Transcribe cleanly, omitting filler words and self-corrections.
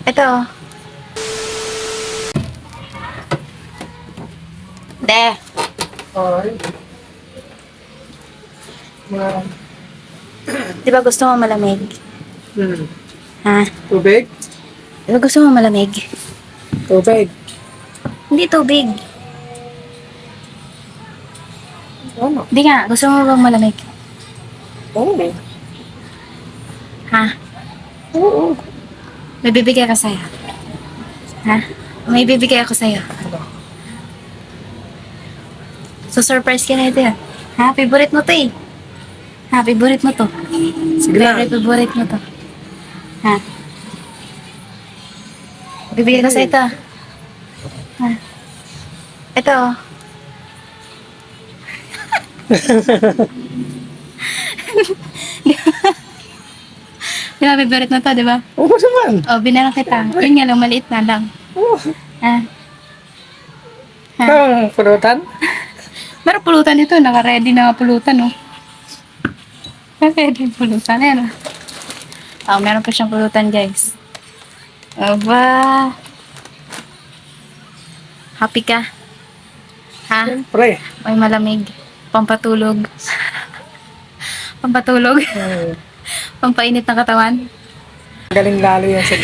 Ito. De. Ay. Wow. Di ba gusto mo malamig? Hmm. Ha? Tubig? Di ba gusto mo malamig? Tubig. Hindi tubig. Ano? Di nga, gusto mo bang malamig? Oo. Ha? Oo. May bibigay ako sa'yo. Ha? May bibigay ako sa'yo. So, surprise ka na ito yan. Ha? Favorite mo to eh. Ha? Favorite mo to. Sige lang. Favorite mo to. Ha? Bibigay ko sa'yo ito. Ha? Ito oh. Di ba, favorite mo to, di ba? Oo naman. O, binalang kita. Yun nga lang, maliit na lang. Oo. Ha? Ha? Ang pulutan? Meron pulutan ito. Naka-ready na nga pulutan, oh. Naka-ready yung pulutan. Ayan, oh. Oh, meron pa siyang pulutan, guys. Aba. Happy ka? Ha? Siyempre. May malamig. Pampatulog. Pampatulog. Hmm. Pampainit ng katawan. Galing lalo yan sa